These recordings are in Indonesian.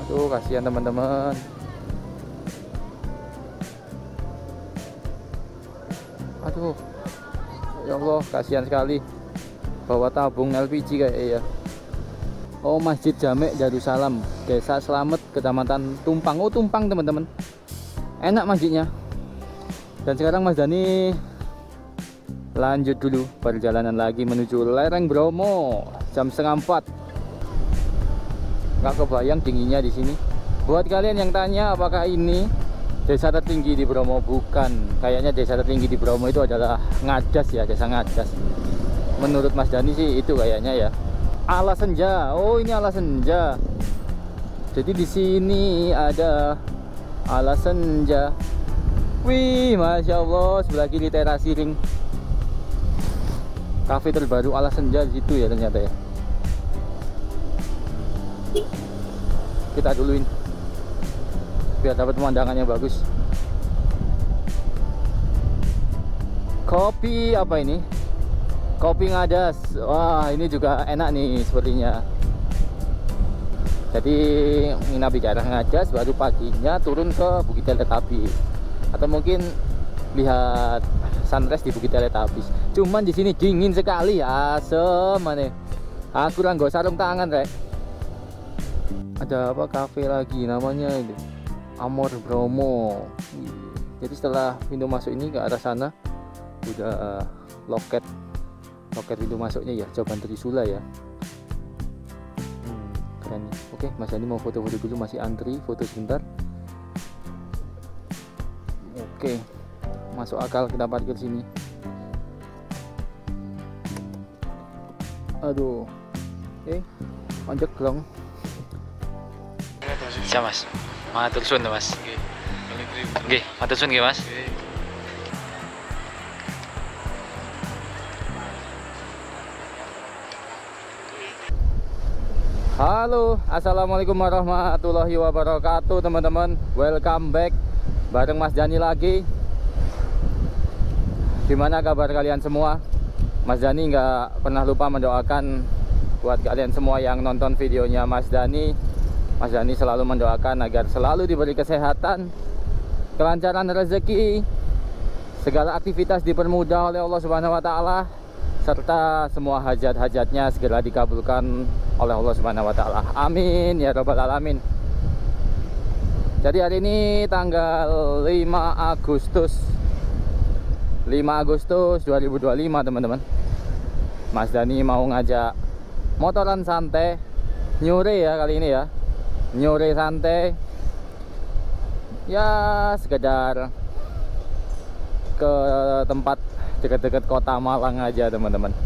Tuh kasihan teman-teman. Aduh, ya Allah, kasihan sekali. Bawa tabung LPG kayak ya. Oh, Masjid Jamek Darussalam, Desa Slamet, Kecamatan Tumpang. Oh, Tumpang teman-teman. Enak masjidnya. Dan sekarang Mas Dani lanjut dulu perjalanan lagi menuju lereng Bromo. Jam 3:30. Nggak kebayang dinginnya di sini. Buat kalian yang tanya apakah ini desa tertinggi di Bromo, bukan. Kayaknya desa tertinggi di Bromo itu adalah Ngadas ya, desa Ngadas. Menurut Mas Dani sih itu kayaknya ya. Alas Senja. Oh, ini Alas Senja. Jadi di sini ada Alas Senja. Wih, Masya Allah, sebelah kiri terasi ring. Kafe terbaru Alas Senja di situ ya ternyata ya. Kita duluin biar dapat pemandangan yang bagus. Kopi apa ini? Kopi Ngadas. Wah, ini juga enak nih sepertinya. Jadi nginap di daerah Ngadas, baru paginya turun ke Bukit Teletubbies. Atau mungkin lihat sunrise di Bukit Teletubbies. Cuman di sini dingin sekali, asem aneh. Aku kurang nggo sarung tangan, Rek. Ada apa kafe lagi namanya ini? Amor Bromo. Jadi setelah pintu masuk ini ke arah sana udah loket pintu masuknya ya, Coban Trisula ya. Keren nih. Oke, Mas Dani mau foto-foto dulu, masih antri foto sebentar. Oke, masuk akal kita parkir sini. Aduh, manjek dong. Siap Mas, matur suwun to Mas. Nggih, matur suwun nggih Mas. Halo, assalamualaikum warahmatullahi wabarakatuh teman-teman. Welcome back bareng Mas Dani lagi. Gimana kabar kalian semua? Mas Dani nggak pernah lupa mendoakan buat kalian semua yang nonton videonya Mas Dani. Mas Dani selalu mendoakan agar selalu diberi kesehatan, kelancaran rezeki, segala aktivitas dipermudah oleh Allah Subhanahu wa Ta'ala, serta semua hajat-hajatnya segera dikabulkan oleh Allah Subhanahu wa Ta'ala. Amin ya rabbal alamin. Jadi hari ini tanggal 5 Agustus 2025 teman-teman. Mas Dani mau ngajak motoran santai, nyore ya kali ini ya. Nyore santai. Ya sekedar ke tempat dekat-dekat kota Malang aja teman-teman.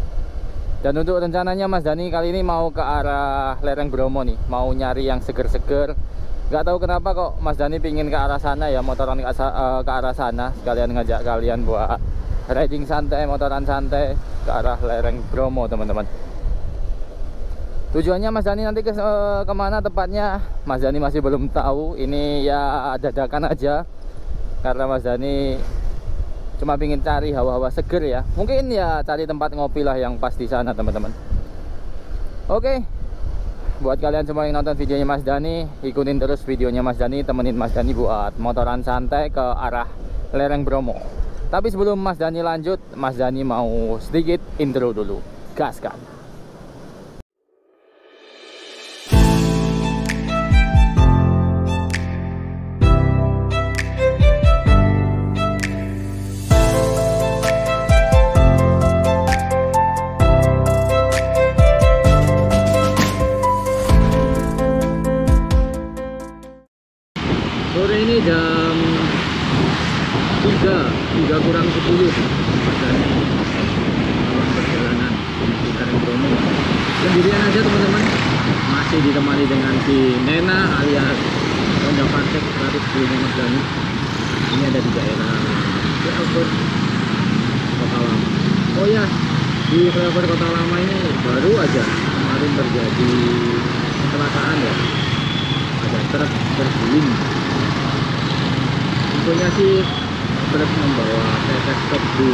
Dan untuk rencananya Mas Dani kali ini mau ke arah lereng Bromo nih, mau nyari yang seger-seger. Gak tahu kenapa kok Mas Dani pingin ke arah sana ya, motoran ke arah sana. Sekalian ngajak kalian buat riding santai, motoran santai ke arah lereng Bromo teman-teman. Tujuannya Mas Dani nanti kemana tepatnya Mas Dani masih belum tahu. Ini ya dadakan aja, karena Mas Dani cuma pingin cari hawa-hawa seger ya. Mungkin ya cari tempat ngopi lah yang pas di sana teman-teman. Oke, buat kalian semua yang nonton videonya Mas Dani, ikutin terus videonya Mas Dani, temenin Mas Dani buat motoran santai ke arah lereng Bromo. Tapi sebelum Mas Dani lanjut, Mas Dani mau sedikit intro dulu. Gaskan. Sore ini jam 3 kurang 10 Mas Dani dalam perjalanan menuju lereng Bromo. Sendirian aja teman-teman, masih ditemani dengan si Nena alias Honda Patek 110 Mas Dani. Ini ada di daerah flyover Kota Lama. Oh ya, di flyover Kota Lama ini baru aja kemarin terjadi kecelakaan ya, ada truk terguling. Tentunya sih truk membawa tetes tebu.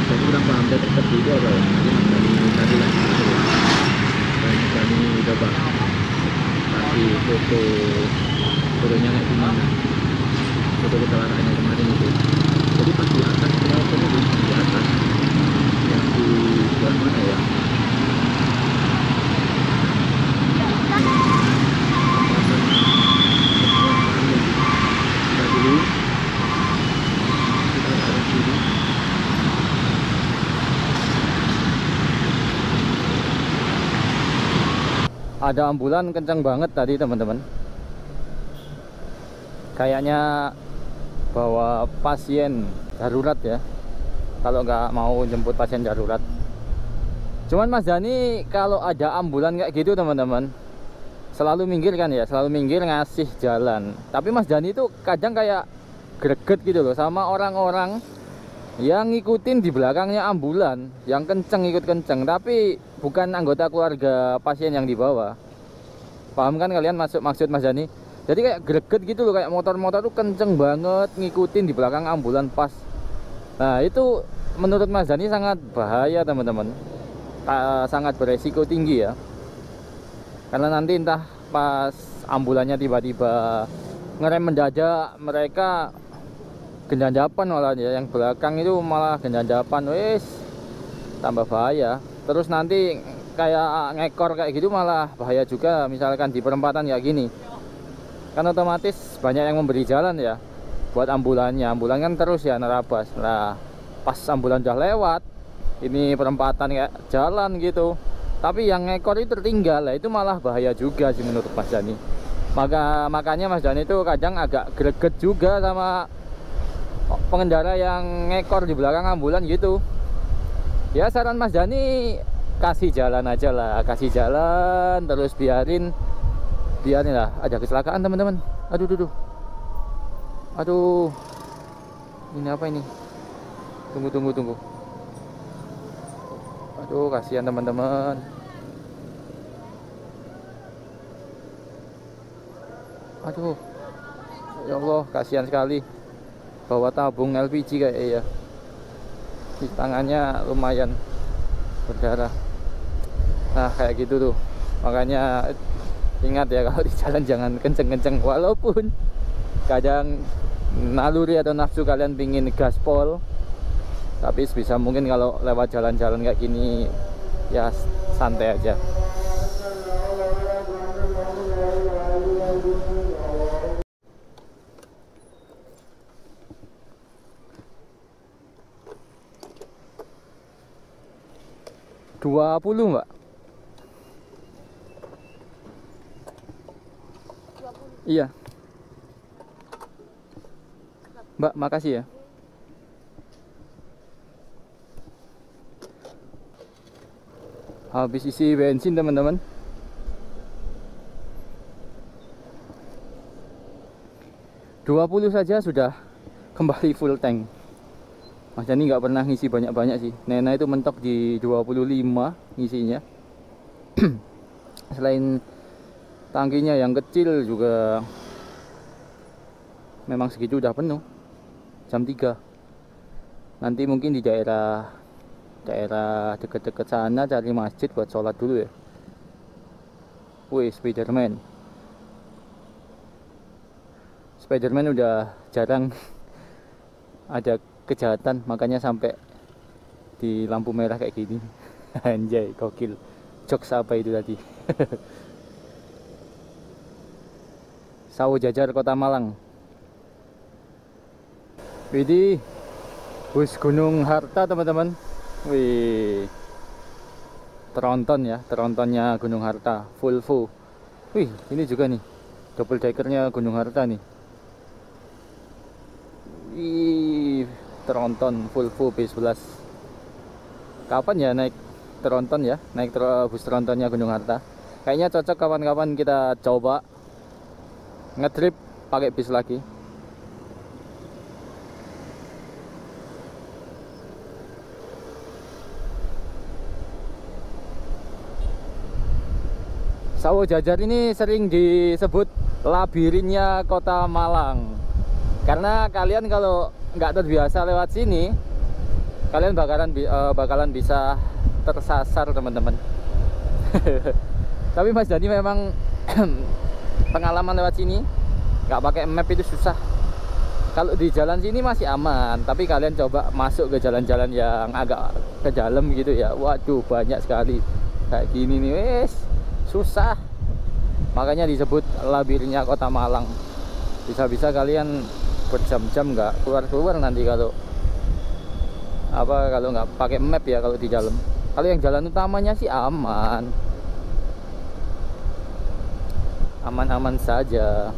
Saya kurang paham tetes tebu itu apa ya. Nanti Mas Dani cari lagi dan Mas Dani coba kasih kasih foto turunnya kayak gimana, foto kecelakaannya kemarin itu. Jadi pas di atas motor itu di atas yang di sebelah mana ya, ada ambulan kencang banget tadi teman-teman, kayaknya bawa pasien darurat ya, kalau nggak mau jemput pasien darurat. Cuman Mas Dani kalau ada ambulan kayak gitu teman-teman selalu minggir kan ya, selalu minggir ngasih jalan. Tapi Mas Dani itu kadang kayak greget gitu loh sama orang-orang yang ngikutin di belakangnya ambulan, yang kenceng ikut kenceng, tapi bukan anggota keluarga pasien yang dibawa. Paham kan kalian maksud Mas Dani? Jadi kayak greget gitu loh, kayak motor-motor tuh kenceng banget ngikutin di belakang ambulan pas. Nah itu menurut Mas Dani sangat bahaya teman-teman, sangat beresiko tinggi ya. Karena nanti entah pas ambulannya tiba-tiba ngerem mendadak, mereka gendapan malah ya, yang belakang itu malah gendapan, wes tambah bahaya. Terus nanti kayak ngekor kayak gitu malah bahaya juga, misalkan di perempatan kayak gini kan otomatis banyak yang memberi jalan ya buat ambulannya. Ambulan kan terus ya nerabas. Nah pas ambulan udah lewat, ini perempatan kayak jalan gitu, tapi yang ngekor itu tertinggal, lah itu malah bahaya juga sih menurut Mas Dani. Makanya Mas Dani itu kadang agak greget juga sama pengendara yang ngekor di belakang ambulan gitu. Ya saran Mas Dani kasih jalan aja lah, kasih jalan terus biarin lah. Ada kecelakaan teman-teman. Aduh, ini apa ini? Tunggu. Aduh, kasihan teman-teman. Aduh, ya Allah, kasihan sekali. Bawa tabung LPG kayak ya, di tangannya lumayan berdarah. Nah kayak gitu tuh, makanya ingat ya kalau di jalan jangan kenceng-kenceng, walaupun kadang naluri atau nafsu kalian pingin gaspol, tapi sebisa mungkin kalau lewat jalan-jalan kayak gini ya santai aja. Dua puluh Mbak? 20. Iya Mbak, makasih ya. Habis isi bensin teman-teman. $20 saja sudah kembali full tank. Mas Dani nggak pernah ngisi banyak-banyak sih. Nena itu mentok di 25 ngisinya. Selain tangkinya yang kecil juga memang segitu udah penuh. Jam 3. Nanti mungkin di daerah deket-deket sana cari masjid buat sholat dulu ya. Wih, Spiderman udah jarang ada kejahatan, makanya sampai di lampu merah kayak gini. Anjay, gokil. Jokes apa itu tadi? Sawo Jajar Kota Malang. Widih, bus Gunung Harta teman-teman. Wih, trontonnya Gunung Harta, Volvo. Wih, ini juga nih, double deckernya Gunung Harta nih. Wih, tronton Volvo B11. Kapan ya naik tronton ya, naik bus trontonnya Gunung Harta? Kayaknya cocok kapan-kapan kita coba ngetrip pakai bis lagi. Sawo Jajar ini sering disebut labirinnya Kota Malang, karena kalian kalau nggak terbiasa lewat sini, kalian bakalan bisa tersasar teman-teman. Tapi Mas Dani memang pengalaman lewat sini nggak pakai map itu susah. Kalau di jalan sini masih aman, tapi kalian coba masuk ke jalan-jalan yang agak ke dalam gitu ya. Waduh, banyak sekali kayak gini nih, wes susah. Makanya disebut labirinnya Kota Malang. Bisa-bisa kalian berjam-jam nggak keluar-keluar nanti kalau nggak pakai map ya kalau di dalam. Kalau yang jalan utamanya sih aman, aman-aman saja.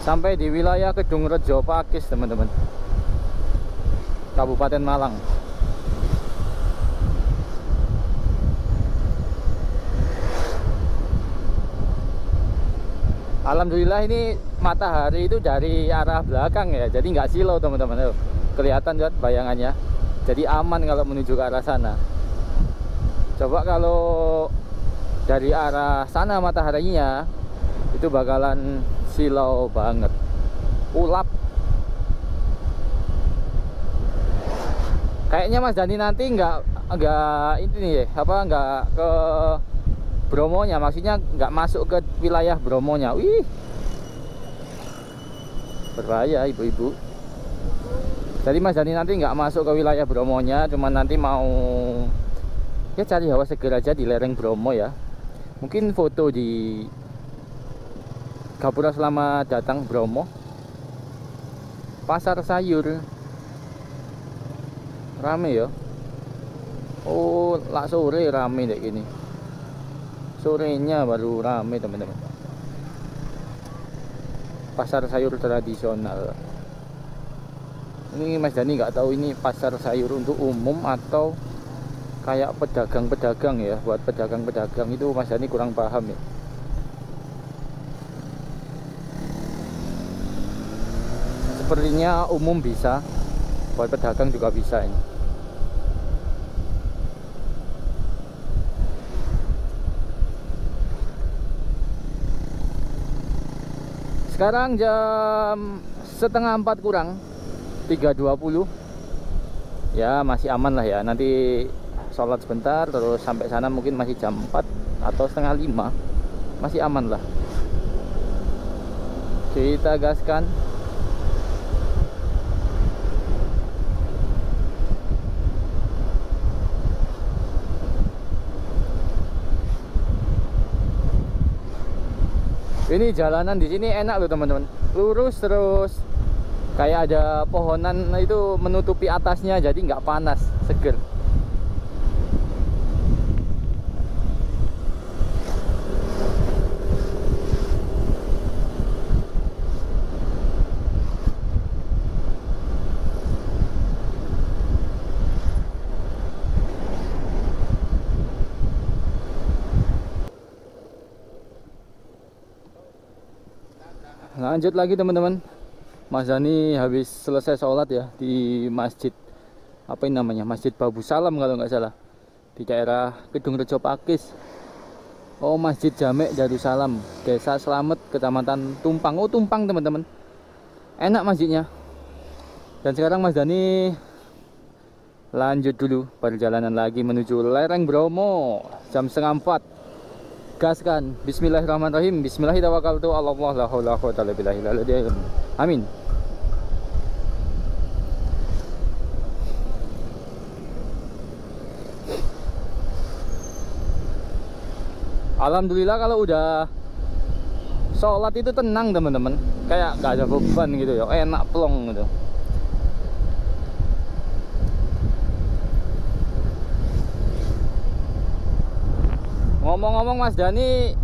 Sampai di wilayah Kedungrejo Pakis teman-teman, Kabupaten Malang. Alhamdulillah ini matahari itu dari arah belakang ya, jadi nggak silau teman-teman. Kelihatan kan bayangannya, jadi aman kalau menuju ke arah sana. Coba kalau dari arah sana mataharinya, itu bakalan silau banget, ulap. Kayaknya Mas Dani nanti nggak ini nih nggak ke Bromonya, maksudnya nggak masuk ke wilayah Bromonya. Wih, berbahaya ibu-ibu. Jadi Mas Dani nanti nggak masuk ke wilayah Bromonya, cuman nanti mau ya cari hawa seger aja di lereng Bromo ya. Mungkin foto di Gapura Selamat Datang Bromo. Pasar sayur rame ya. Oh, lah sore rame deh gini. Sorenya baru rame teman-teman. Pasar sayur tradisional. Ini Mas Dani nggak tahu ini pasar sayur untuk umum atau kayak pedagang-pedagang ya. Buat pedagang-pedagang itu Mas Dani kurang paham ya. Sepertinya umum bisa, buat pedagang juga bisa ini. Sekarang jam setengah 4 kurang, 3.20. Ya masih aman lah ya. Nanti sholat sebentar terus sampai sana mungkin masih jam 4 atau setengah 5. Masih aman lah. Kita gaskan. Ini jalanan di sini enak loh teman-teman, lurus terus kayak ada pohonan itu menutupi atasnya, jadi nggak panas, seger. Lanjut lagi teman-teman. Mas Dani habis selesai sholat ya di masjid, apa ini namanya, Masjid Babu Salam kalau nggak salah, di daerah Kedungrejo Pakis. Oh, Masjid Jamek Darussalam, Desa Slamet, Kecamatan Tumpang. Oh, Tumpang teman-teman, enak masjidnya. Dan sekarang Mas Dani lanjut dulu perjalanan lagi menuju lereng Bromo. Jam setengah 4. Gaskan. Bismillahirrahmanirrahim. Bismillahirrahmanirrahim. Allah la haula wala quwwata illa billah. Amin. Alhamdulillah kalau udah sholat itu tenang teman-teman, kayak gak ada beban gitu ya, enak plong gitu. Ngomong-ngomong Mas Dani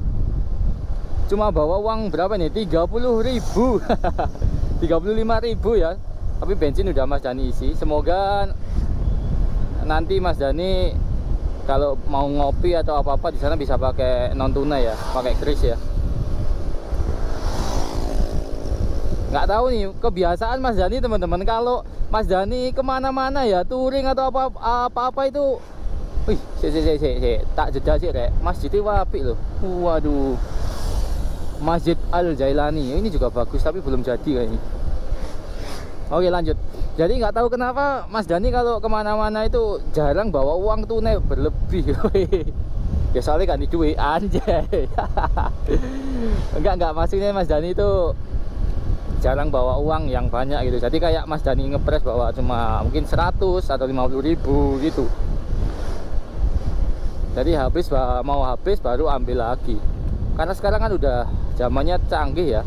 cuma bawa uang berapa nih? 30.000 35.000 ya. Tapi bensin udah Mas Dani isi. Semoga nanti Mas Dani kalau mau ngopi atau apa-apa di sana bisa pakai non tunai ya, pakai kris ya. Nggak tahu nih kebiasaan Mas Dani teman-teman, kalau Mas Dani kemana-mana ya touring atau apa-apa itu, wih, tak jeda sih rek, masjidnya wapi loh. Waduh, Masjid Al Jailani ini juga bagus tapi belum jadi kayaknya. Oke lanjut. Jadi nggak tahu kenapa Mas Dani kalau kemana-mana itu jarang bawa uang tunai berlebih. Ya soalnya kan duit anjay. Enggak, maksudnya Mas Dani itu jarang bawa uang yang banyak gitu. Jadi kayak Mas Dani ngepres bawa cuma mungkin 100 atau 50.000 gitu. Jadi mau habis baru ambil lagi. Karena sekarang kan udah zamannya canggih ya.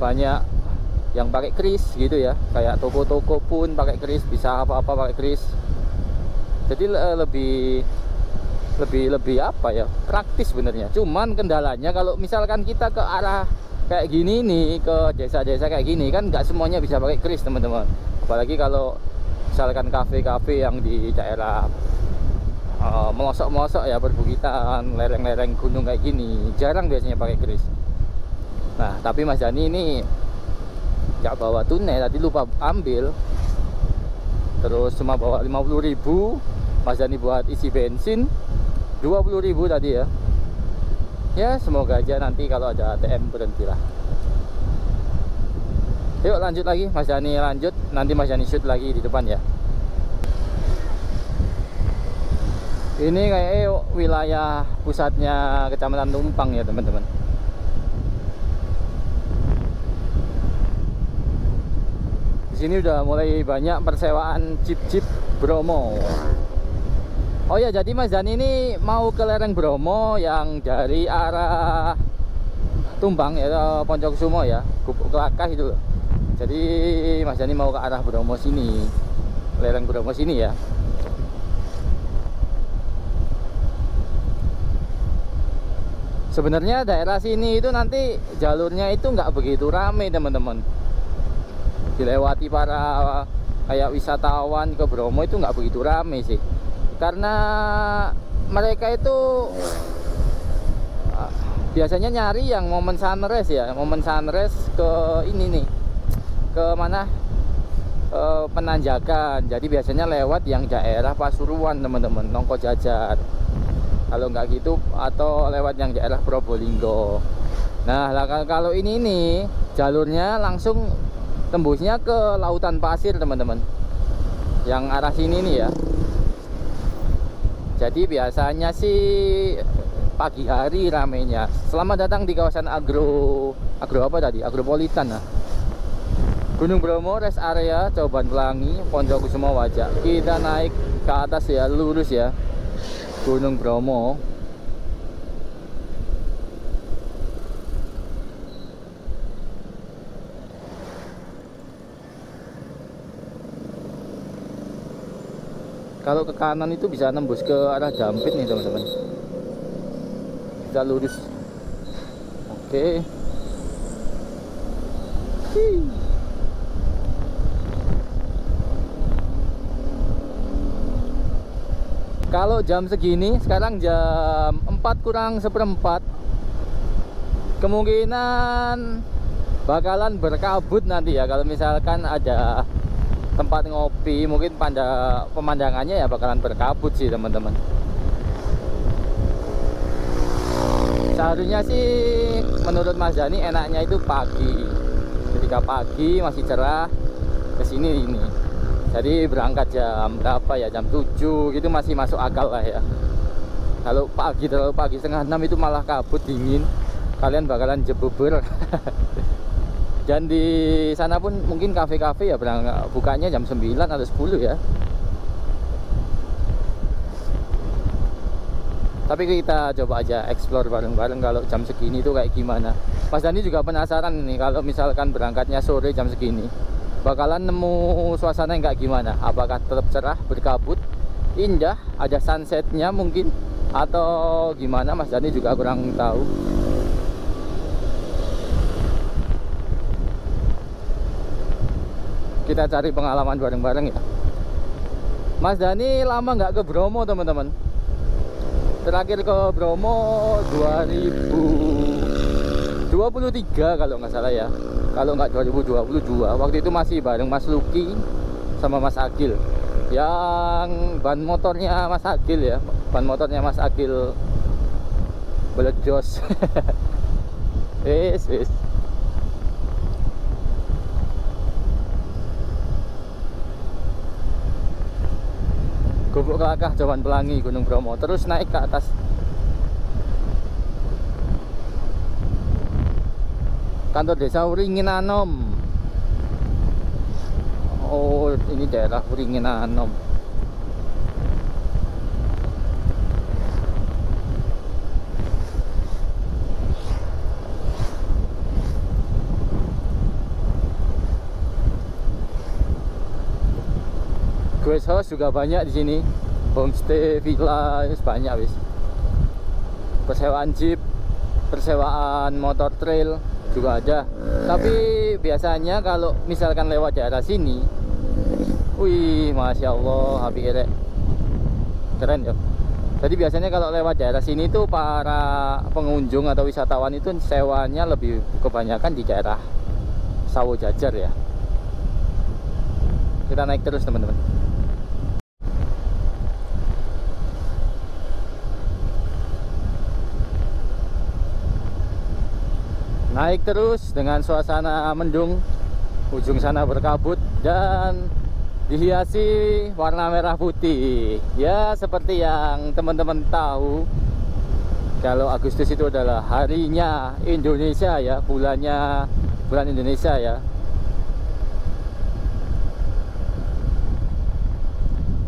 Banyak yang pakai kris gitu ya. Kayak toko-toko pun pakai kris, bisa apa-apa pakai kris. Jadi lebih apa ya? Praktis sebenarnya. Cuman kendalanya kalau misalkan kita ke arah kayak gini nih, ke desa-desa kayak gini kan nggak semuanya bisa pakai kris teman-teman. Apalagi kalau misalkan kafe-kafe yang di daerah melosok-melosok ya, perbukitan, lereng-lereng gunung kayak gini, jarang biasanya pakai kris. Nah tapi Mas Dani ini nggak bawa tunai, tadi lupa ambil, terus cuma bawa 50.000. Mas Dani buat isi bensin 20.000 tadi ya. Ya semoga aja nanti kalau ada ATM berhentilah. Yuk lanjut lagi, Mas Dani lanjut, nanti Mas Dani shoot lagi di depan ya. Ini kayak wilayah pusatnya Kecamatan Tumpang ya teman-teman. Di sini udah mulai banyak persewaan jeep Bromo. Oh ya, jadi Mas Dani ini mau ke lereng Bromo yang dari arah Tumpang ya, Poncokusumo ya, Gubuk Kelakah itu loh. Jadi Mas Dani mau ke arah Bromo sini, lereng Bromo sini ya. Sebenarnya daerah sini itu nanti jalurnya itu nggak begitu rame teman-teman. Dilewati para kayak wisatawan ke Bromo itu nggak begitu rame sih. Karena mereka itu biasanya nyari yang momen sunrise ya, momen sunrise ke ini nih, ke mana, Penanjakan. Jadi biasanya lewat yang daerah Pasuruan teman-teman, nongko jajar. Kalau nggak gitu, atau lewat yang daerah Probolinggo. Nah kalau ini nih jalurnya langsung tembusnya ke Lautan Pasir teman-teman, yang arah sini nih ya. Jadi biasanya sih pagi hari ramenya. Selamat datang di kawasan agro apa tadi? Agropolitan nah. Gunung Bromo rest area Coban Pelangi, Poncokusumo Wajak. Kita naik ke atas ya, lurus ya. Gunung Bromo. Kalau ke kanan itu bisa nembus ke arah Dampit nih teman-teman. Kita lurus. Oke. Kalau jam segini, sekarang jam 4 kurang seperempat, kemungkinan bakalan berkabut nanti ya. Kalau misalkan ada tempat ngopi, mungkin pemandangannya ya bakalan berkabut sih teman-teman. Seharusnya sih menurut Mas Dani enaknya itu pagi. Ketika pagi masih cerah kesini ini. Jadi berangkat jam berapa ya, jam 7 gitu masih masuk akal lah ya. Kalau pagi, terlalu pagi setengah 6 itu malah kabut dingin, kalian bakalan jebeber. Dan di sana pun mungkin kafe-kafe ya bukanya jam 9 atau 10 ya. Tapi kita coba aja explore bareng-bareng kalau jam segini tuh kayak gimana. Mas Dani juga penasaran nih, kalau misalkan berangkatnya sore jam segini bakalan nemu suasana yang kayak gimana. Apakah tetap cerah, berkabut, indah, ada sunsetnya mungkin, atau gimana, Mas Dani juga kurang tahu. Kita cari pengalaman bareng-bareng ya. Mas Dani lama nggak ke Bromo teman-teman. Terakhir ke Bromo 2023 kalau nggak salah ya. Kalau nggak 2022. Waktu itu masih bareng Mas Luki sama Mas Agil. Yang ban motornya Mas Agil ya. Ban motornya Mas Agil beledjos. Wis. Gubuk Kelakah, Jawan Pelangi, Gunung Bromo. Terus naik ke atas. Kantor desa Wringin Anom. Oh, ini daerah Wringin Anom. Guest house juga banyak di sini, homestay, villa, banyak wis. Persewaan jeep, persewaan motor trail juga ada. Tapi biasanya kalau misalkan lewat daerah sini, wih, masya Allah, habis keren ya. Jadi biasanya kalau lewat daerah sini tuh para pengunjung atau wisatawan itu sewanya lebih kebanyakan di daerah Sawo Jajar ya. Kita naik terus teman-teman. Naik terus dengan suasana mendung, ujung sana berkabut dan dihiasi warna merah putih. Ya, seperti yang teman-teman tahu, kalau Agustus itu adalah harinya Indonesia ya, bulan Indonesia ya.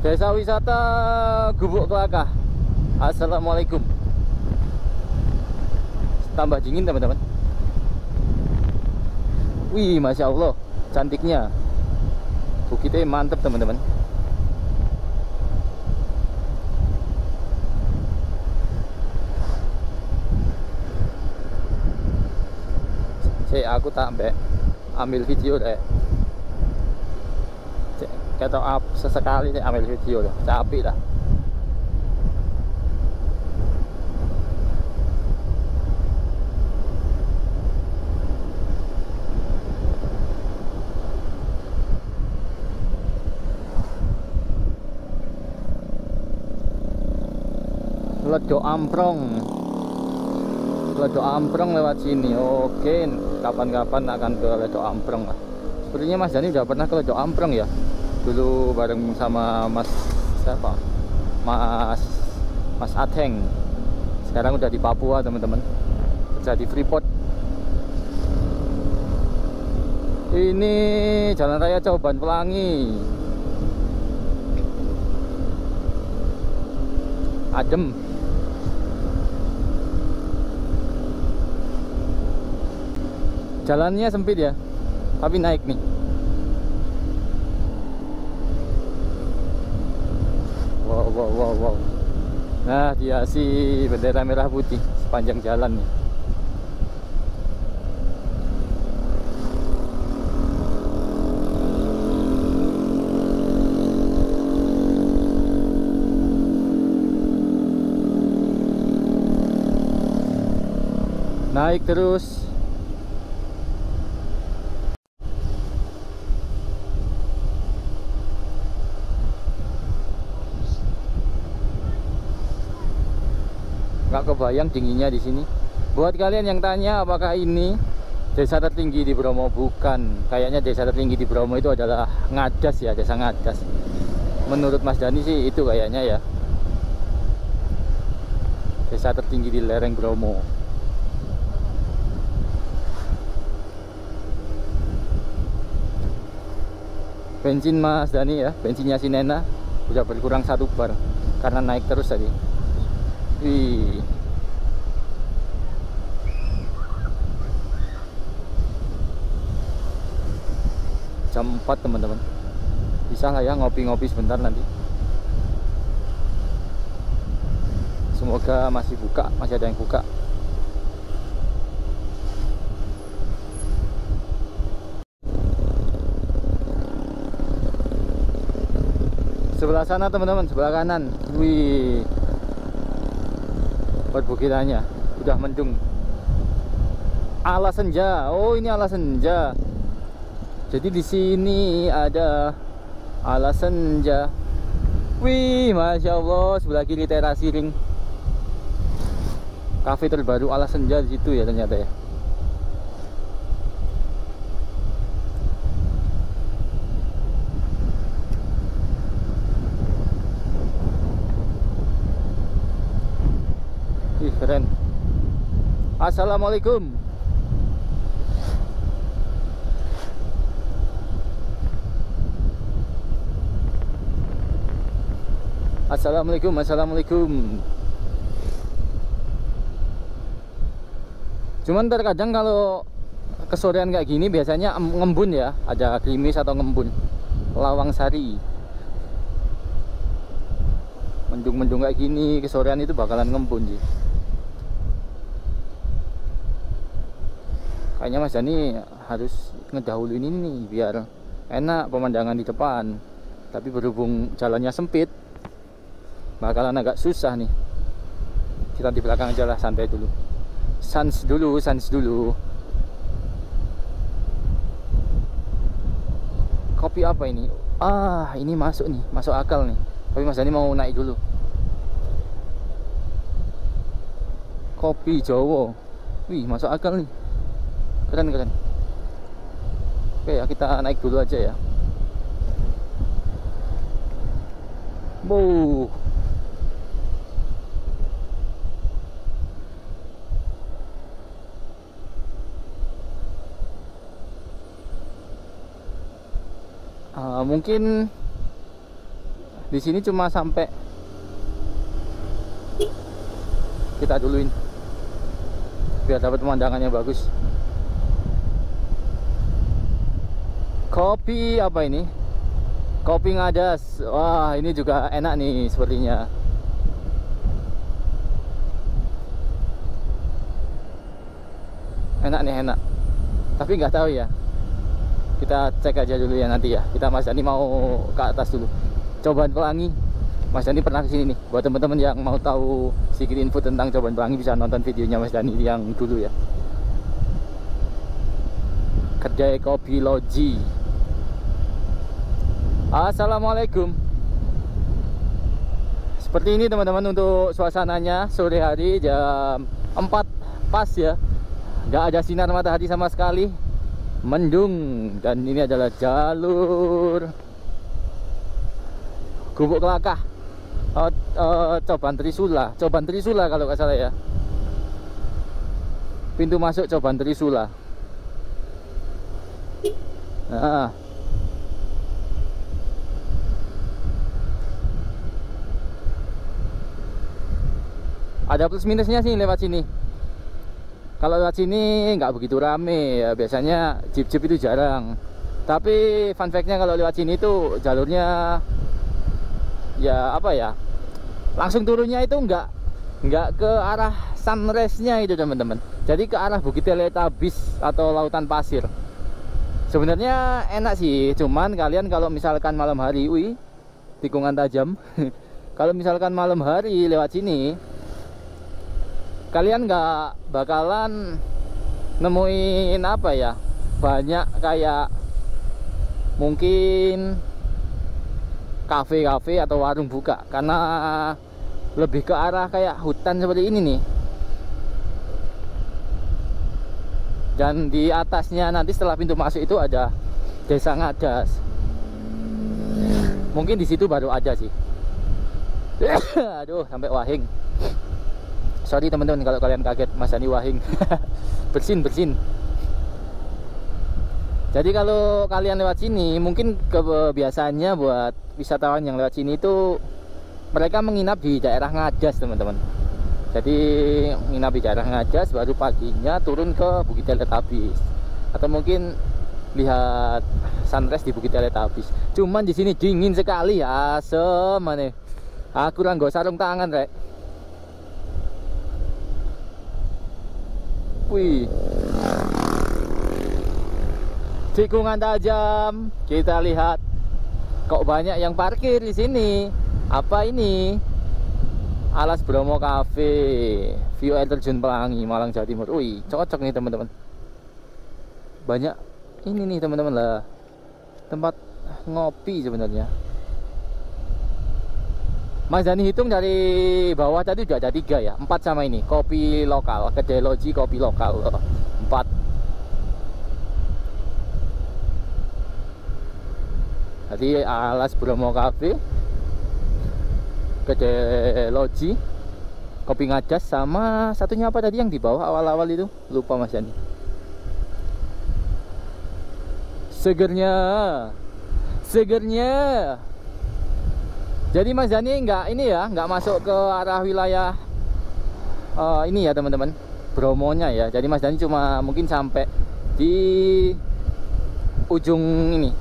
Desa wisata Gubuk Kelakah. Assalamualaikum. Tambah dingin teman-teman. Wih, masya Allah, cantiknya. Bukitnya mantep teman-teman. Aku tak ambil video deh. Kata up sesekali saya ambil video lah, capek lah. Ledo Amprong lewat sini. Oke, kapan-kapan akan ke Ledo Amprong lah. Sepertinya Mas Dani udah pernah ke Ledo Amprong ya, dulu bareng sama Mas siapa, Mas Ateng. Sekarang udah di Papua teman-teman, kerja di Freeport. Ini Jalan Raya Jawan Pelangi. Adem. Jalannya sempit ya, tapi naik nih. Wow. Nah, dihiasi bendera merah putih sepanjang jalan nih. Naik terus. Nggak kebayang dinginnya di sini. Buat kalian yang tanya apakah ini desa tertinggi di Bromo, bukan. Kayaknya desa tertinggi di Bromo itu adalah Ngadas ya, desa Ngadas. Menurut Mas Dani sih itu kayaknya ya, desa tertinggi di lereng Bromo. Bensin Mas Dani ya, bensinnya si Nena udah berkurang 1 bar karena naik terus tadi. Wih. Jam 4 teman-teman. Bisa lah ya ngopi-ngopi sebentar nanti. Semoga masih buka, masih ada yang buka. Sebelah sana teman-teman, sebelah kanan. Wih. perbukitannya udah mendung. Ala senja. Oh, ini ala senja. Jadi di sini ada ala senja. Wih, masya Allah, sebelah kiri terasi ring. Kafe terbaru ala senja di situ ya ternyata ya. Ih, keren. Assalamualaikum. Assalamualaikum, assalamualaikum. Cuman terkadang kalau kesorean kayak gini biasanya ngembun ya, ada gerimis atau ngembun. Lawang Sari. Mendung-mendung kayak gini, kesorean itu bakalan ngembun sih. Kayaknya Mas Dani harus ngedahuluin ini nih biar enak pemandangan di depan. Tapi berhubung jalannya sempit, bakalan agak susah nih. Kita di belakang aja lah, santai dulu. Sans dulu, sans dulu. Kopi apa ini? Ah, ini masuk nih, masuk akal nih. Tapi Mas Dani mau naik dulu. Kopi Jowo. Wih, masuk akal nih. Keren, keren. Oke ya, kita naik dulu aja ya. Wow. Mungkin di sini cuma sampai kita duluin biar dapat pemandangannya bagus. Kopi apa ini? Kopi Ngadas. Wah, ini juga enak nih sepertinya. Enak nih, enak. Tapi nggak tahu ya. Kita cek aja dulu ya nanti ya. Kita Mas Dani mau ke atas dulu. Cobaan Pelangi. Mas Dani pernah kesini nih. Buat teman-teman yang mau tahu sedikit info tentang Cobaan Pelangi bisa nonton videonya Mas Dani yang dulu ya. Kedai Kopi Loji. Assalamualaikum. Seperti ini teman-teman untuk suasananya sore hari jam 4 pas ya. Nggak ada sinar matahari sama sekali. Mendung. Dan ini adalah jalur Gubuk Kelakah. Coban Trisula. Coban Trisula kalau nggak salah ya. Pintu masuk Coban Trisula. Nah, ada plus minusnya sih lewat sini. Kalau lewat sini nggak begitu rame ya, biasanya jeep-jeep itu jarang. Tapi fun fact-nya kalau lewat sini itu jalurnya ya apa ya, langsung turunnya itu nggak ke arah sunrise-nya itu teman-teman. Jadi ke arah Bukit Teletabis atau Lautan Pasir. Sebenarnya enak sih, cuman kalian kalau misalkan malam hari, wih, tikungan tajam. Kalau misalkan malam hari lewat sini, kalian nggak bakalan nemuin apa ya, banyak kayak mungkin kafe-kafe atau warung buka, karena lebih ke arah kayak hutan seperti ini nih. Dan di atasnya nanti setelah pintu masuk itu ada Desa Ngadas. Mungkin di situ baru ada sih. Aduh, sampai wahing. Sorry teman-teman kalau kalian kaget Mas Dani wahing. bersin. Jadi kalau kalian lewat sini, mungkin kebiasaannya buat wisatawan yang lewat sini itu mereka menginap di daerah Ngadas teman-teman. Jadi menginap di daerah Ngadas, baru paginya turun ke Bukit Teletabis, atau mungkin lihat sunrise di Bukit Teletabis. Cuman di sini dingin sekali, asem maneh. Aku nggo sarung tangan rek. Wih, tikungan tajam. Kita lihat kok banyak yang parkir di sini. Apa ini? Alas Bromo Cafe, view air terjun Pelangi, Malang, Jawa Timur. Wih, cocok nih teman-teman. Banyak ini nih teman-teman lah, tempat ngopi sebenarnya. Mas Dani hitung dari bawah tadi udah ada 3 ya, 4 sama ini kopi lokal, kedai loji kopi lokal 4. Tadi Alas Bromo Cafe, kedai loji kopi ngadas, sama satunya apa tadi yang di bawah awal-awal itu, lupa Mas Dani. Segernya, segernya. Jadi Mas Dani nggak ini ya, nggak masuk ke arah wilayah ini ya teman-teman, Bromonya ya. Jadi Mas Dani cuma mungkin sampai di ujung ini,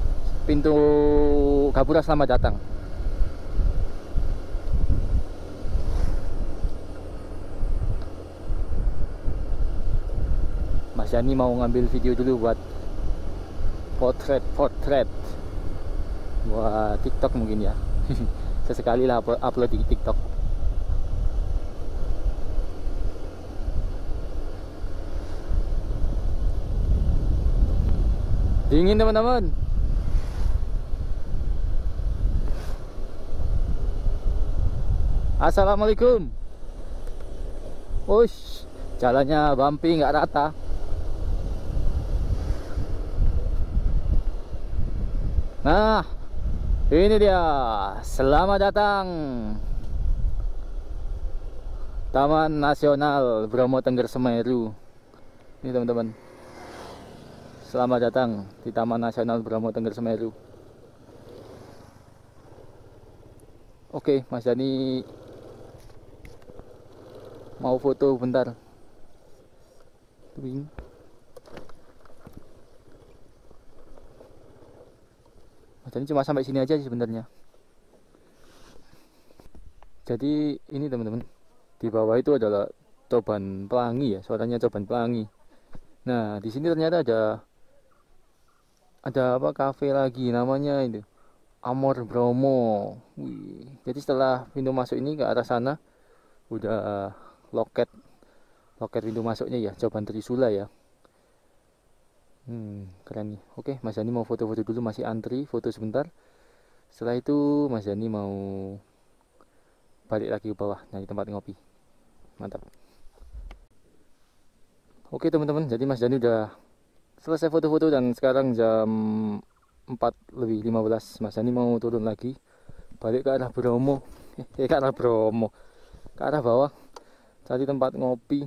pintu Gapura Selamat Datang. Mas Dani mau ngambil video dulu buat potret buat TikTok mungkin ya. Sesekali lah upload di TikTok. Dingin teman-teman. Assalamualaikum. Ush, jalannya bumpy, nggak rata. Nah, ini dia, selamat datang Taman Nasional Bromo Tengger Semeru. Ini teman-teman, selamat datang di Taman Nasional Bromo Tengger Semeru. Oke, Mas Dani mau foto bentar. Jadi cuma sampai sini aja sih sebenarnya. Jadi ini teman-teman, di bawah itu adalah Coban Pelangi ya, suaranya Coban Pelangi. Nah, di sini ternyata ada apa, kafe lagi namanya itu Amor Bromo. Wih, jadi setelah pintu masuk ini ke arah sana udah loket pintu masuknya ya, Coban Trisula ya. Keren nih. Oke, Mas Dani mau foto-foto dulu, masih antri, foto sebentar. Setelah itu Mas Dani mau balik lagi ke bawah nyari tempat ngopi. Mantap. Oke teman-teman, jadi Mas Dani udah selesai foto-foto dan sekarang jam 4:15. Mas Dani mau turun lagi, balik ke arah Bromo. Ke arah Bromo, ke arah bawah, cari tempat ngopi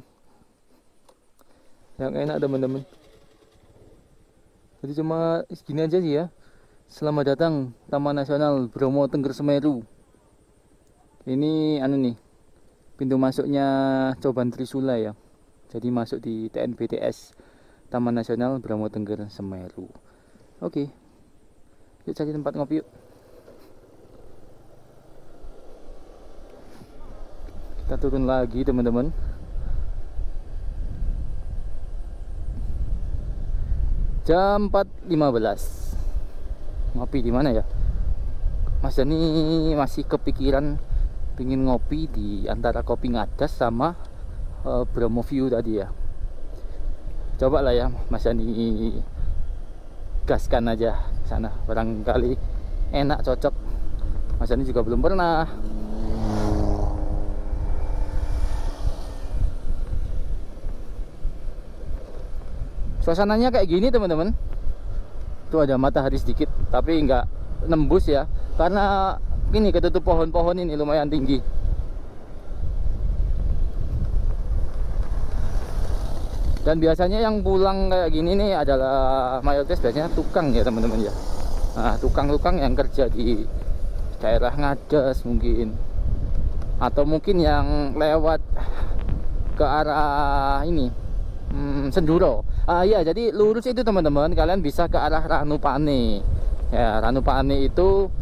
yang enak teman-teman. Jadi cuma segini aja sih ya. Selamat datang Taman Nasional Bromo Tengger Semeru. Ini nih, pintu masuknya Coban Trisula ya. Jadi masuk di TNBTS Taman Nasional Bromo Tengger Semeru. Oke, yuk cari tempat ngopi yuk. Kita turun lagi teman-teman. Jam 4:15. Ngopi di mana ya? Mas Dani masih kepikiran pingin ngopi di antara kopi ngadas sama Bromo View tadi ya. Coba lah ya Mas Dani gaskan aja sana, barangkali enak, cocok. Mas Dani juga belum pernah. Suasananya kayak gini teman-teman. Tuh ada matahari sedikit, tapi nggak nembus ya, karena ini ketutup pohon-pohon ini lumayan tinggi. Dan biasanya yang pulang kayak gini nih adalah mayoritas biasanya tukang ya teman-teman ya. Nah, tukang-tukang yang kerja di daerah Ngadas mungkin, atau mungkin yang lewat ke arah ini Senduro. Iya, jadi lurus itu teman-teman, kalian bisa ke arah Ranupane. Ya, Ranupane itu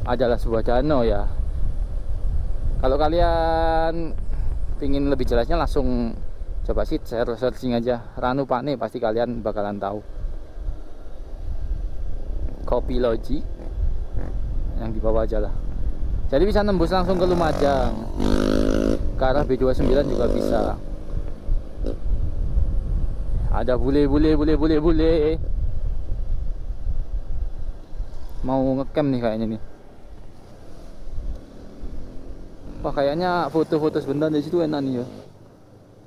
adalah sebuah danau ya. Kalau kalian ingin lebih jelasnya langsung coba sih searching aja Ranupane, pasti kalian bakalan tahu. Kopi Loji yang di bawah aja lah. Jadi bisa nembus langsung ke Lumajang. ke arah B29 juga bisa. Ada bule. Mau ngecamp nih kayaknya nih. Wah, kayaknya foto-foto sebentar di situ enak nih ya.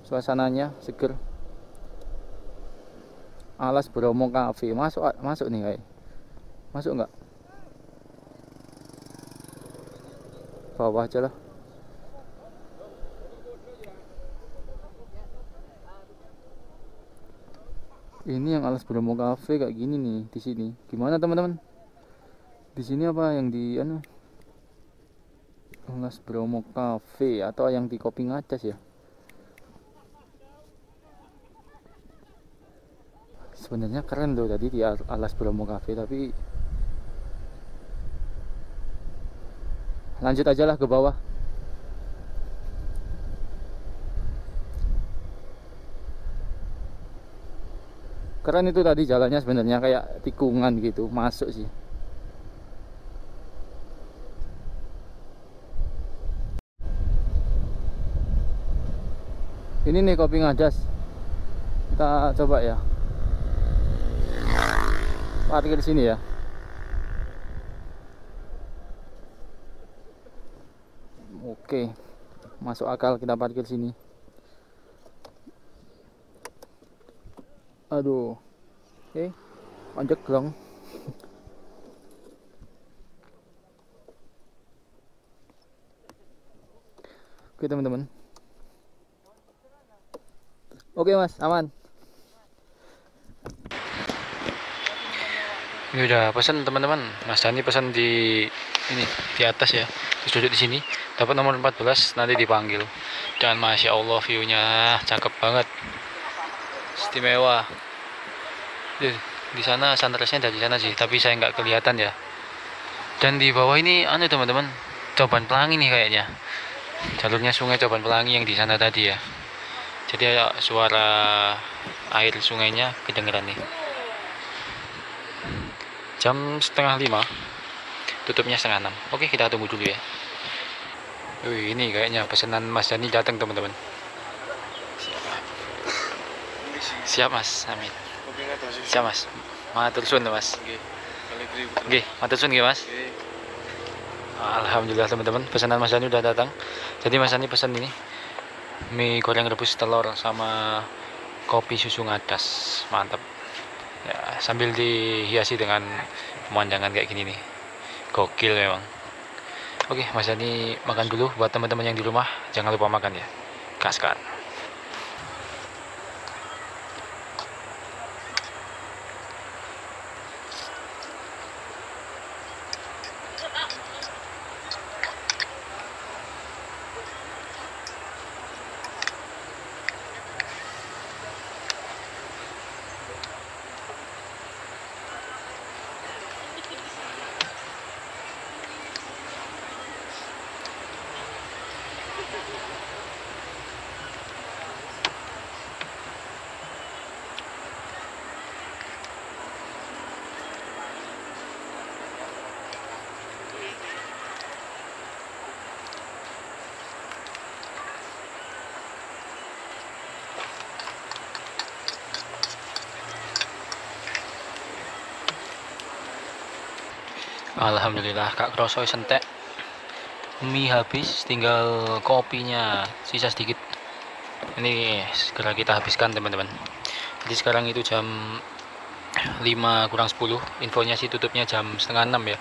Suasananya seger. Alas Bromo Cafe. Masuk nih kayak. Masuk nggak? Bawah aja lah. Ini yang Alas Bromo Cafe kayak gini nih di sini. Gimana teman-teman? Di sini apa yang di Alas Bromo Cafe atau yang di Kopi Ngacas ya? Sebenarnya keren loh tadi di Alas Bromo Cafe, tapi lanjut aja lah ke bawah. Keren itu tadi jalannya, sebenarnya kayak tikungan gitu, masuk sih. Ini nih Kopi Ngacas. Kita coba ya. Parkir di sini ya. Oke. Masuk akal kita parkir sini. Aduh. Anjek dong. Oke teman-teman. Oke mas, aman. Ini udah pesan teman-teman. Mas Dani pesan di ini di atas ya. Terus duduk di sini. Dapat nomor 14, nanti dipanggil. Dan masya Allah viewnya cakep banget. Istimewa. Di sana sunrise-nya dari sana sih, tapi saya nggak kelihatan ya. Dan di bawah ini teman-teman, Coban Pelangi nih kayaknya. Jalurnya Sungai Coban Pelangi yang di sana tadi ya. Jadi suara air sungainya kedengeran nih. Jam 4:30, tutupnya 5:30. Oke, kita tunggu dulu ya. Wih, ini kayaknya pesanan Mas Dani datang teman-teman. Siap mas, amin. Siap mas, matur suwun mas. Oke, matur suwun mas. Alhamdulillah teman-teman, pesanan Mas Dani udah datang. Jadi Mas Dani pesan ini mie goreng rebus telur sama kopi susu ngadas, mantap. Ya, sambil dihiasi dengan pemandangan kayak gini nih, gokil memang. Oke, Mas Dani makan dulu. Buat teman-teman yang di rumah, jangan lupa makan ya. Kaskan. Alhamdulillah Kak Kroso sentek. Mie habis, tinggal kopinya sisa sedikit. Ini segera kita habiskan teman-teman. Jadi sekarang itu jam 5:50. Infonya sih tutupnya jam 5:30 ya.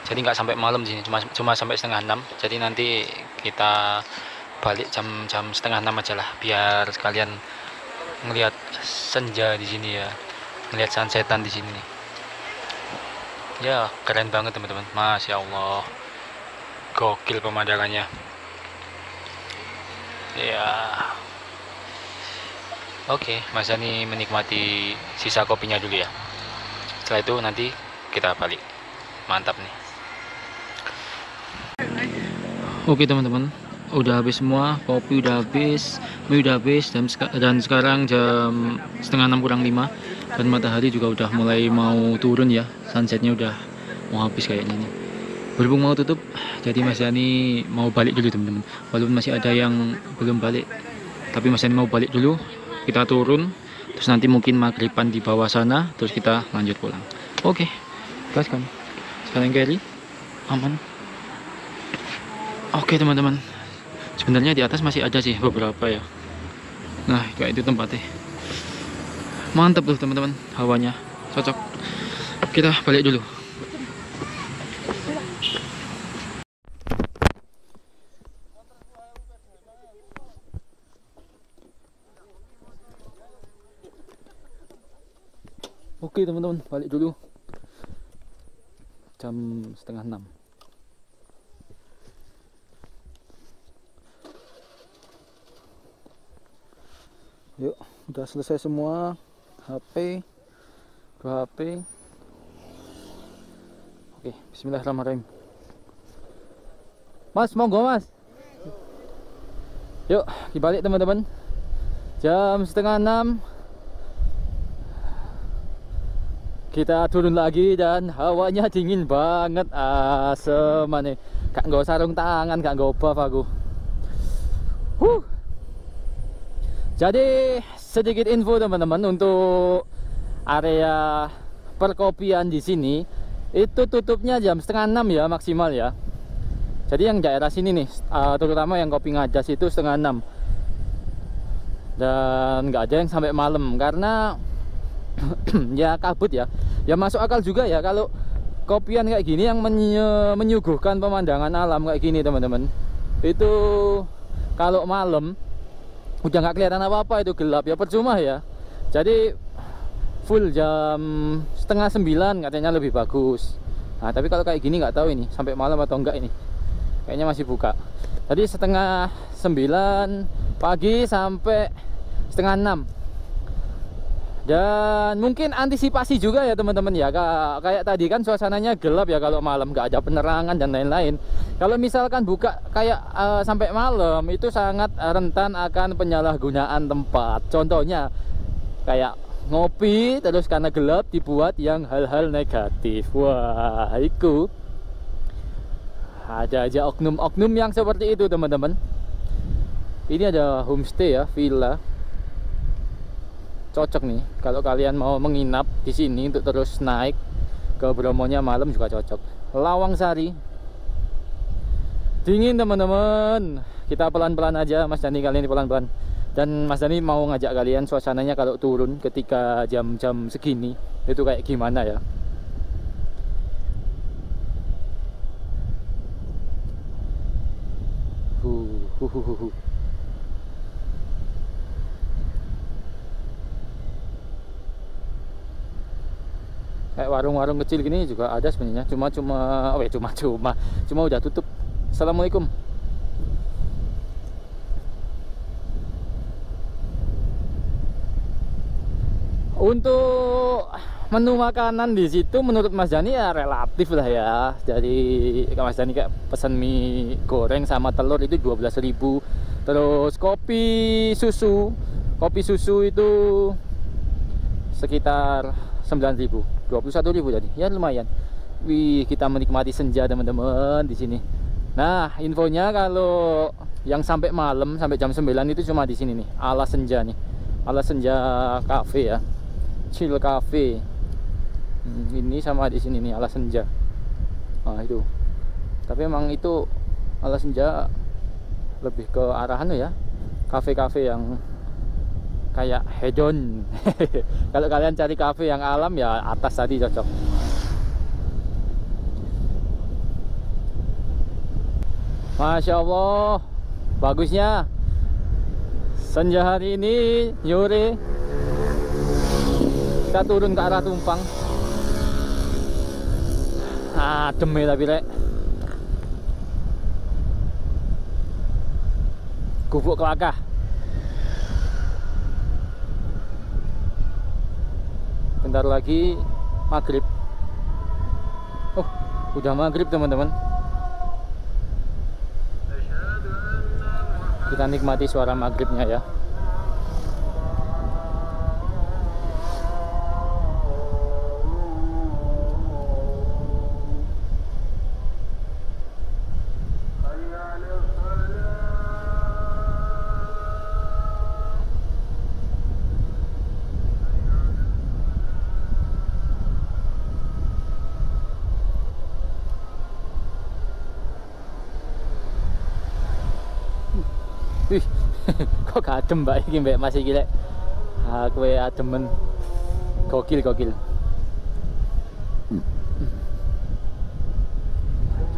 Jadi nggak sampai malam sini, cuma sampai 5:30. Jadi nanti kita balik jam 5:30 aja lah, biar sekalian ngelihat senja di sini ya, ngelihat sunsetan di sini nih. Ya keren banget teman-teman, masya Allah, gokil pemandangannya ya. Oke, Mas Dani menikmati sisa kopinya dulu ya. Setelah itu nanti kita balik. Mantap nih. Oke teman-teman, udah habis semua, kopi udah habis, mie udah habis, dan sekarang jam 5:30 dan matahari juga udah mulai mau turun ya. Sunsetnya udah mau habis kayaknya nih. Berhubung mau tutup, jadi Mas Dani mau balik dulu teman-teman. Walaupun masih ada yang belum balik, tapi Mas Dani mau balik dulu. Kita turun, terus nanti mungkin maghriban di bawah sana, terus kita lanjut pulang. Oke, gaskan. Sekarang carry, aman. Oke teman-teman, sebenarnya di atas masih ada sih beberapa ya. Nah, kayak itu tempatnya. Mantap tuh teman-teman, hawanya cocok. Kita balik dulu. Oke teman-teman, balik dulu. Jam 5:30. Yuk, udah selesai semua. HP, 2 HP. Oke, bismillahirrahmanirrahim. Mas, monggo mas. Yuk, dibalik teman-teman. Jam 5:30. Kita turun lagi dan hawanya dingin banget, asem nih. Gak nggak sarung tangan, gak nggak buff aku. Jadi sedikit info teman-teman untuk area perkopian di sini itu tutupnya jam 5:30 ya maksimal ya. Jadi yang daerah sini nih, terutama yang kopi ngajas itu 5:30. Dan nggak ada yang sampai malam karena ya kabut ya. Ya masuk akal juga ya kalau kopian kayak gini yang menyuguhkan pemandangan alam kayak gini teman-teman. Itu kalau malam udah nggak kelihatan apa-apa, itu gelap ya percuma ya. Jadi full jam 8:30 katanya lebih bagus. Nah tapi kalau kayak gini nggak tahu ini sampai malam atau enggak ini. Kayaknya masih buka. Jadi 5:30 pagi sampai 5:30. Dan mungkin antisipasi juga ya teman-teman ya, kayak tadi kan suasananya gelap ya kalau malam, nggak ada penerangan dan lain-lain. Kalau misalkan buka kayak sampai malam itu sangat rentan akan penyalahgunaan tempat. Contohnya kayak ngopi terus karena gelap dibuat yang hal-hal negatif. Wah itu ada aja oknum-oknum yang seperti itu teman-teman. Ini ada homestay ya, villa. Cocok nih kalau kalian mau menginap di sini untuk terus naik ke Bromonya malam juga cocok. Lawang Sari. Dingin teman-teman. Kita pelan-pelan aja, Mas Dani kali ini pelan-pelan. Dan Mas Dani mau ngajak kalian suasananya kalau turun ketika jam-jam segini itu kayak gimana ya. Kayak warung-warung kecil gini juga ada sebenarnya, cuma udah tutup. Assalamualaikum. Untuk menu makanan di situ menurut Mas Dani ya relatif lah ya. Jadi Mas Dani kayak pesan mie goreng sama telur itu 12.000. Terus kopi susu itu sekitar 9.000. 21.000 tadi. Ya lumayan. Wih, kita menikmati senja teman-teman di sini. Nah, infonya kalau yang sampai malam sampai jam 9 itu cuma di sini nih, Alas Senja nih. Alas Senja Cafe ya. Chill Cafe. Ini sama di sini nih Alas Senja. Nah, itu. Tapi emang itu Alas Senja lebih ke arahan ya. Kafe-kafe yang kayak hedon. Kalau kalian cari kafe yang alam ya atas tadi cocok. Masya Allah, bagusnya senja hari ini nyore. Kita turun ke arah Tumpang. Adem ya tapi rek. Gubuk Kelakah. Bentar lagi maghrib. Oh, udah maghrib teman-teman. Kita nikmati suara maghribnya ya. Wih, kok gak adem mbak ini mbak masih gila. Aku ademen. Gokil.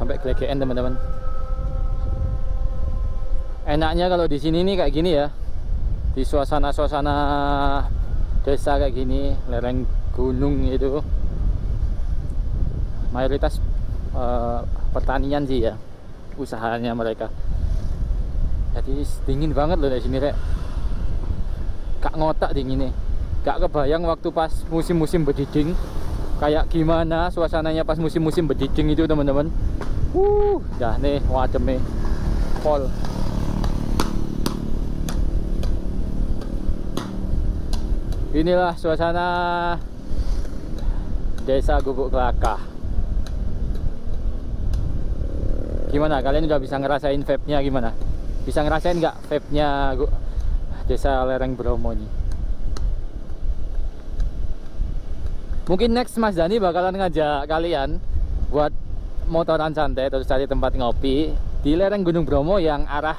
Sampai gelegean teman-teman. Enaknya kalau di sini nih kayak gini ya. Di suasana-suasana desa kayak gini, lereng gunung itu. Mayoritas pertanian sih ya usahanya mereka. Jadi dingin banget loh di sini rek. Gak ngotak dinginnya. Gak kebayang waktu pas musim-musim berdiding kayak gimana suasananya pas musim-musim berdiding itu teman-teman. Dah nih wademe pol. Inilah suasana Desa Gubuk Kelakah. Gimana? Kalian udah bisa ngerasain vape-nya gimana? Bisa ngerasain nggak vape-nya Desa Lereng Bromo ini? Mungkin next Mas Dani bakalan ngajak kalian buat motoran santai terus cari tempat ngopi di lereng Gunung Bromo yang arah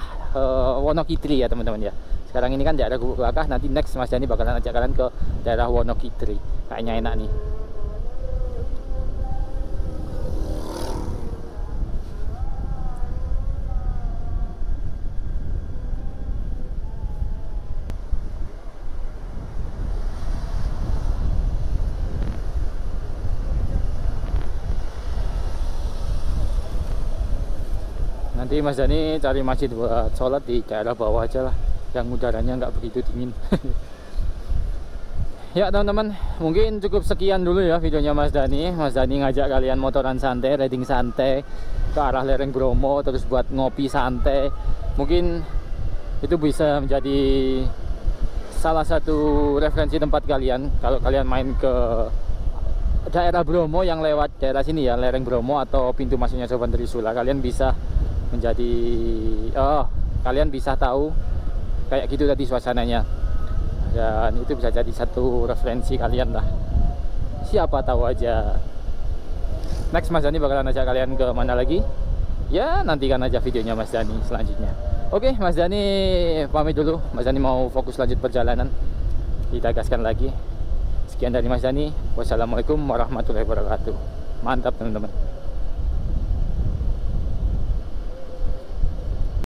Wonokitri ya teman-teman ya. Sekarang ini kan daerah Gubuk Kelakah, nanti next Mas Dani bakalan ajak kalian ke daerah Wonokitri. Kayaknya enak nih. Nanti Mas Dani cari masjid buat sholat di daerah bawah aja lah, yang udaranya nggak begitu dingin. Ya teman-teman, mungkin cukup sekian dulu ya videonya Mas Dani. Mas Dani ngajak kalian motoran santai, riding santai ke arah lereng Bromo, terus buat ngopi santai. Mungkin itu bisa menjadi salah satu referensi tempat kalian kalau kalian main ke daerah Bromo yang lewat daerah sini ya, lereng Bromo atau pintu masuknya Soban Trisula. Kalian bisa menjadi kalian bisa tahu kayak gitu tadi suasananya, dan itu bisa jadi satu referensi kalian lah, siapa tahu aja next Mas Dani bakalan ajak kalian ke mana lagi ya, nantikan aja videonya Mas Dani selanjutnya. Oke Mas Dani pamit dulu, Mas Dani mau fokus lanjut perjalanan, kita gaskan lagi. Sekian dari Mas Dani, wassalamualaikum warahmatullahi wabarakatuh. Mantap teman-teman.